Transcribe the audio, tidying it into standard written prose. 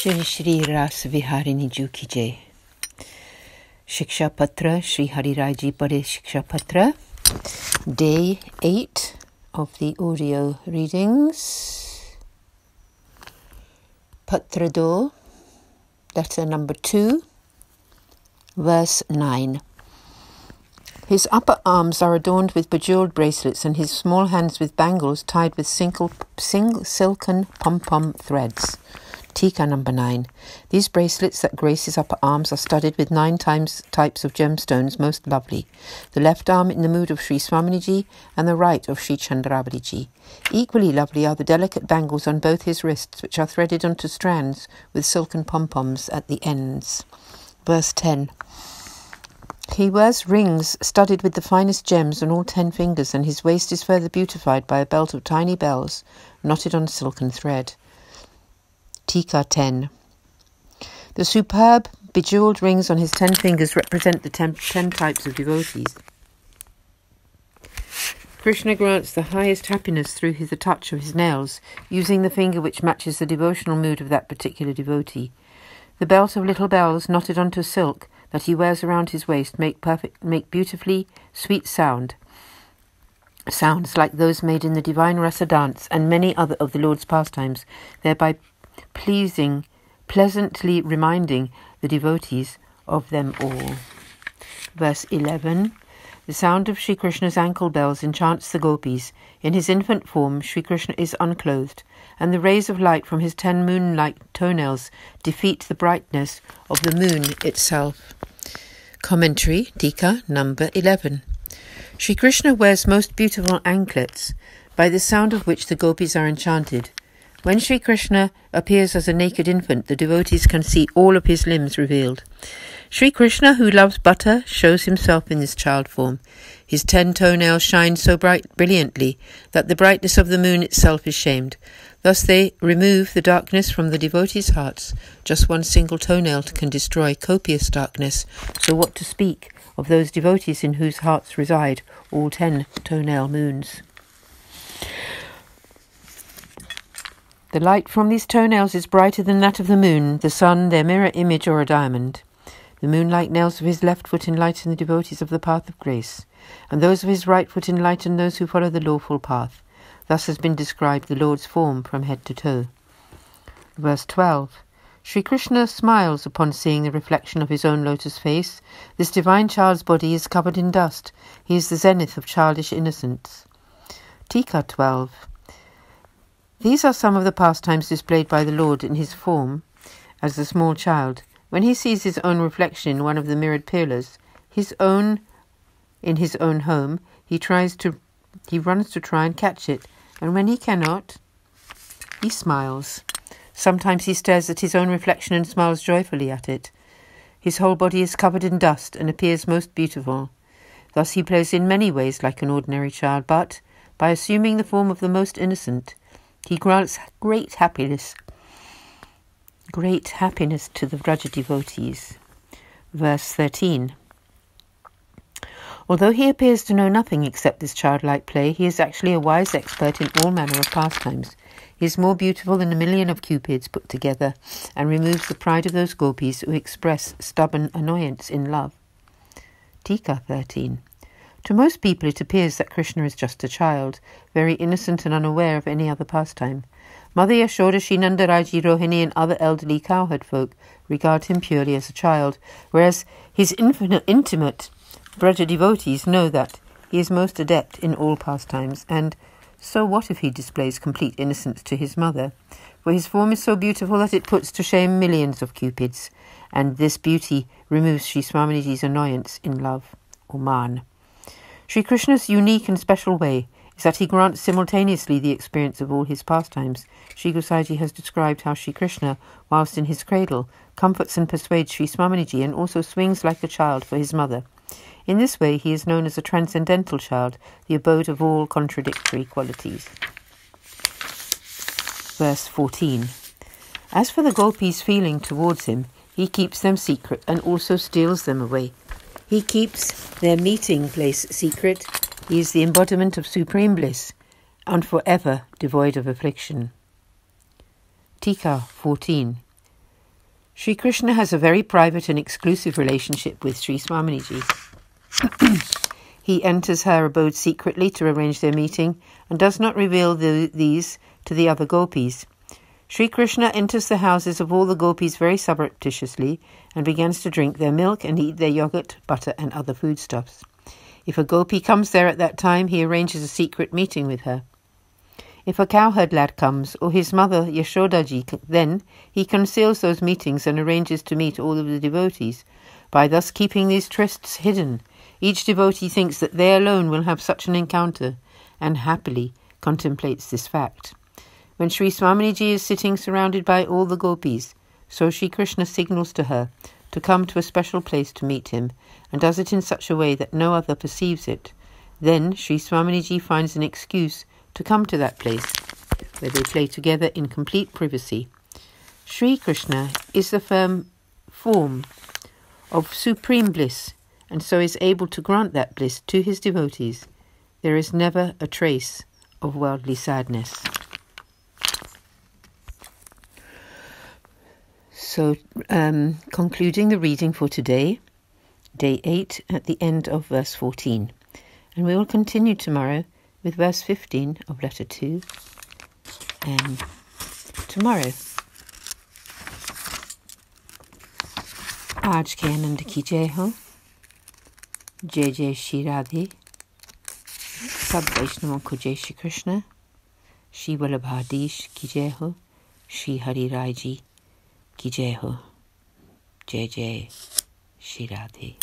Shri Shri Ras Viharini Ju Ki Jai. Shiksha Patr, Shri Hari Rai Ji Bade Shiksha Patr. Day 8 of the audio readings. Patr Do, letter number 2, verse 9. His upper arms are adorned with bejewelled bracelets, and his small hands with bangles tied with silken pom-pom threads. Tika number 9. These bracelets that grace his upper arms are studded with 9 types of gemstones most lovely, the left arm in the mood of Sri Swaminiji and the right of Sri Chandrabadiji. Equally lovely are the delicate bangles on both his wrists, which are threaded onto strands with silken pom-poms at the ends. Verse 10. He wears rings studded with the finest gems on all 10 fingers, and his waist is further beautified by a belt of tiny bells knotted on silken thread. Tika 10. The superb bejewelled rings on his 10 fingers represent the 10 types of devotees. Krishna grants the highest happiness through the touch of his nails, using the finger which matches the devotional mood of that particular devotee. The belt of little bells knotted onto silk that he wears around his waist make beautifully sweet sounds like those made in the divine rasa dance and many other of the Lord's pastimes, thereby pleasantly reminding the devotees of them all. Verse 11. The sound of Sri Krishna's ankle bells enchants the gopis. In his infant form, Sri Krishna is unclothed, and the rays of light from his 10 moon-like toenails defeat the brightness of the moon itself. Commentary, Tika number 11. Sri Krishna wears most beautiful anklets, by the sound of which the gopis are enchanted. When Sri Krishna appears as a naked infant, the devotees can see all of his limbs revealed. Sri Krishna, who loves butter, shows himself in this child form. His 10 toenails shine so brilliantly that the brightness of the moon itself is shamed. Thus they remove the darkness from the devotees' hearts. Just one single toenail can destroy copious darkness. So what to speak of those devotees in whose hearts reside all 10 toenail moons? The light from these toenails is brighter than that of the moon, the sun, their mirror image, or a diamond. The moon-like nails of his left foot enlighten the devotees of the path of grace, and those of his right foot enlighten those who follow the lawful path. Thus has been described the Lord's form from head to toe. Verse 12. Sri Krishna smiles upon seeing the reflection of his own lotus face. This divine child's body is covered in dust. He is the zenith of childish innocence. Tika 12. These are some of the pastimes displayed by the Lord in his form as a small child. When he sees his own reflection in one of the mirrored pillars, in his own home, he runs to try and catch it, and when he cannot, he smiles. Sometimes he stares at his own reflection and smiles joyfully at it. His whole body is covered in dust and appears most beautiful. Thus he plays in many ways like an ordinary child, but by assuming the form of the most innocent, he grants great happiness to the Vraja devotees. Verse 13. Although he appears to know nothing except this childlike play, he is actually a wise expert in all manner of pastimes. He is more beautiful than 1,000,000 of cupids put together, and removes the pride of those gopis who express stubborn annoyance in love. Tika 13. To most people it appears that Krishna is just a child, very innocent and unaware of any other pastime. Mother Yashoda, Shri Nandaraji, Rohini and other elderly cowherd folk regard him purely as a child, whereas his intimate Vraja devotees know that he is most adept in all pastimes, and so what if he displays complete innocence to his mother? For his form is so beautiful that it puts to shame millions of cupids, and this beauty removes Sri Swaminiji's annoyance in love, or man. Sri Krishna's unique and special way is that he grants simultaneously the experience of all his pastimes. Sri Gosaiji has described how Sri Krishna, whilst in his cradle, comforts and persuades Sri Swaminiji and also swings like a child for his mother. In this way he is known as a transcendental child, the abode of all contradictory qualities. Verse 14. As for the gopis' feeling towards him, he keeps them secret and also steals them away. He keeps their meeting place secret. He is the embodiment of supreme bliss and forever devoid of affliction. Tika 14. Sri Krishna has a very private and exclusive relationship with Sri Swaminiji. He enters her abode secretly to arrange their meeting and does not reveal these to the other gopis. Sri Krishna enters the houses of all the gopis very surreptitiously and begins to drink their milk and eat their yogurt, butter and other foodstuffs. If a gopi comes there at that time, he arranges a secret meeting with her. If a cowherd lad comes, or his mother Yashodaji, then he conceals those meetings and arranges to meet all of the devotees. By thus keeping these trysts hidden, each devotee thinks that they alone will have such an encounter, and happily contemplates this fact. When Sri Swaminiji is sitting surrounded by all the gopis, so Sri Krishna signals to her to come to a special place to meet him, and does it in such a way that no other perceives it. Then Sri Swaminiji finds an excuse to come to that place, where they play together in complete privacy. Sri Krishna is the firm form of supreme bliss, and so is able to grant that bliss to his devotees. There is never a trace of worldly sadness. So, concluding the reading for today, day 8 at the end of verse 14. And we will continue tomorrow with verse 15 of letter 2 and tomorrow. आज के आनंद की जय हो, जय जय श्री राधे, सब वैष्णवों को जय श्री कृष्ण, श्री वल्लभाधीश की जय हो, श्री हरि राय जी की जय हो, जय जय श्री राधे।